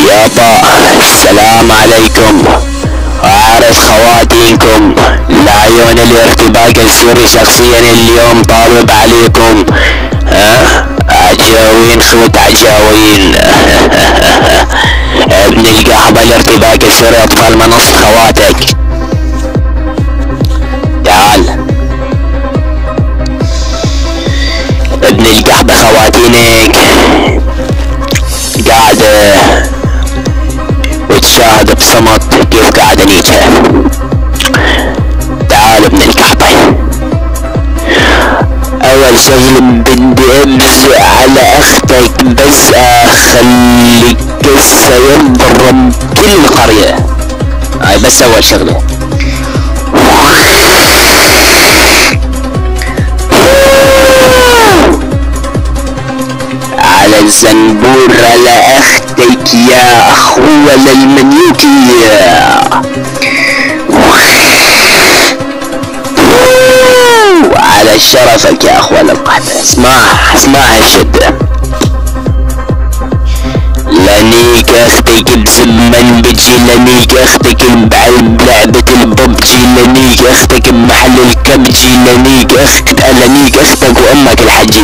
يابا السلام عليكم. أعرف خواتينكم لعيون الارتباك السوري شخصيا اليوم طالب عليكم. عجاوين خوت عجاوين. ابن القحبة الارتباك السوري اطفال منصة خواتك. تعال ابن القحبة خواتينك قاعدة وتشاهد بصمت كيف قاعدة نيجها. تعال ابن القحبة. اول شغل بدي ابزع على اختك بس اخليك قصة ينضرب كل القرية. هاي بس اول شغلة. على الزنبورة لأختك يا أخوة للمنيوكي. على شرفك يا أخوة للقحبة. اسمع الشدة. لنيك اختك بزمن بجي، لنيك اختك بلعبة الببجي، لنيك اختك بمحل الكبجي، لنيك اختك وامك الحجي،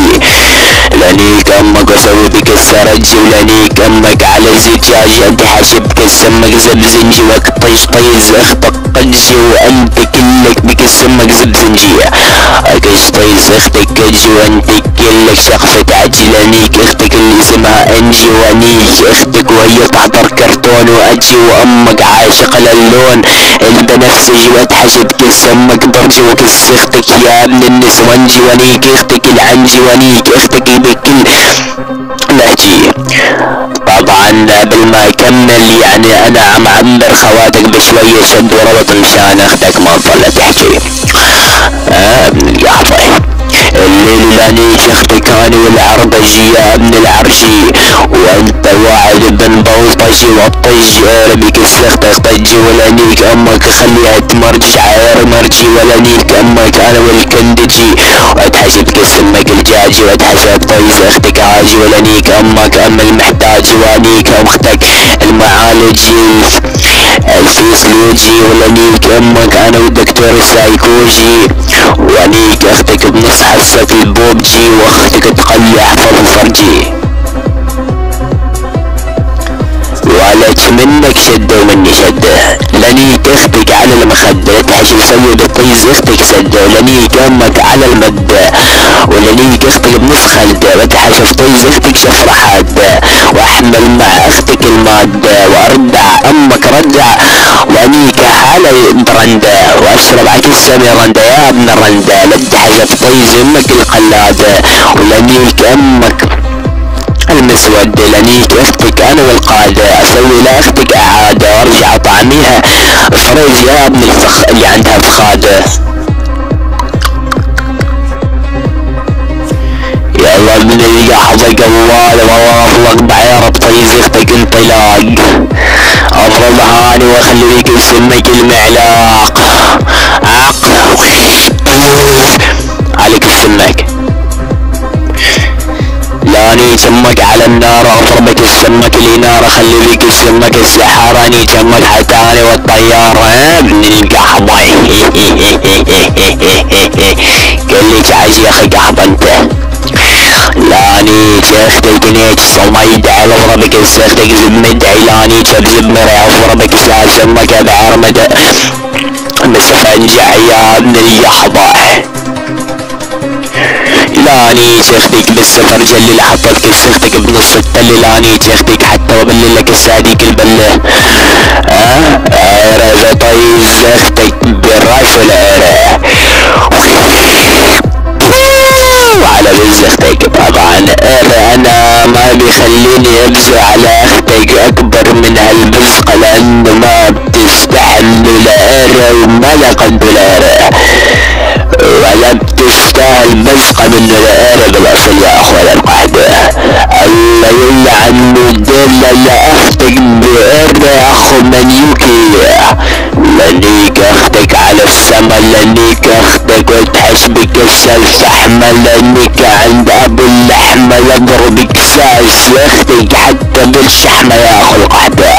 لنيك امك واسوي بك السرج، ولنيك امك على زجاج انت حشبك السمك زبزنجي وطيش طيز اختك قجي، وانت كلك بك السمك زبزنجي اكش طيز اختك كجي، وانت كلك شقفة عجي، لنيك اختك اللي اسمها انجي، ونيك اختك وهي تحضر كرتون واجي، وامك عاشقة للون البنفسجي وتحشبك السمك برجي، وكس اختك يا ابن النسوانجي، ونيك اختك العنجي، ونيك اختك بكل لهجي. طبعا قبل ما اكمل يعني انا عم عمر خواتك بشوية شد وربط مشان اختك ما تظل تحكي. ابن القحبة الليل لانيك اختك انا والعربجي يا ابن العرجي، وانت واعد بن بلطجي والطجي بك اختك طجي، ولانيك امك خليها تمرجي عير مرجي، ولانيك امك انا والكندجي واتحشبك سمك الجاجي، واتحشب طيز اختك عاجي، ولانيك امك ام المحتاجي، وانيك اختك المعالجي الفيسلوجي، ولانيك امك انا والدكتور السايكوجي، وانيك اختك بنص حسة البوبجي، واختك تقلع فرجي، ولك منك شدة ومني شدة، لانيك اختك على المخدة تحشي سود الطيز اختك سدة، ولانيك امك على المدة، ولانيك اختك بنص خلدة وتحشف طيز اختك شفرة حادة، واحمل مع اختك المادة، واردع امك ردع، وانيك حالي برندة، واشرب عكس رندة يا ابن الرندة، لتحشف طيز امك القلادة، ولانيك امك المسود، لانيك اختك انا والقادة، اسوي لاختك اعادة وارجع اطعميها فريج يا ابن الفخ اللي عندها فخادة. يلا ابن القحبة قوال والله اطلق بعير بطيز اختك انطلاق، اضرب هاني واخليك سمك المعلاق عليك السمك، لاني سمك على النار اضربك السمك النار، اخلي بيك السمك السحارة، اني سمك حتاني والطيارة. ابن القحبة كلك عايز يا اخي قحبة انت، لاني اختك نيت صميد على اضربك اختك زبمد علاني بزبمري اضربك سمك بعرمد مسفنجع يا ابن القحبة، لاني اختك بالسفر جلي حطتك اختك بنص التل، لاني اختك حتى وبللك الساديك البله. عيرة طيز اختك بالرايفل عيرة وعلى بز اختك. طبعا انا ما بيخليني ابزع على اختك اكبر من هالبزقة، لانه ما بتستحمل العيرة وما لقد العيرة، ولا بتستاهل بزقة من العيرة بالاصل يا اخوة القحبة. الله يلعن الدل لاختك بعيرة اخو منيوكي، لنيك اختك على السما، لنيك اختك وتحشي مش بكسل فحمة لانك عند ابو اللحمة يضربك فاس يا اختي حتى بالشحمة ياخذ قحبة.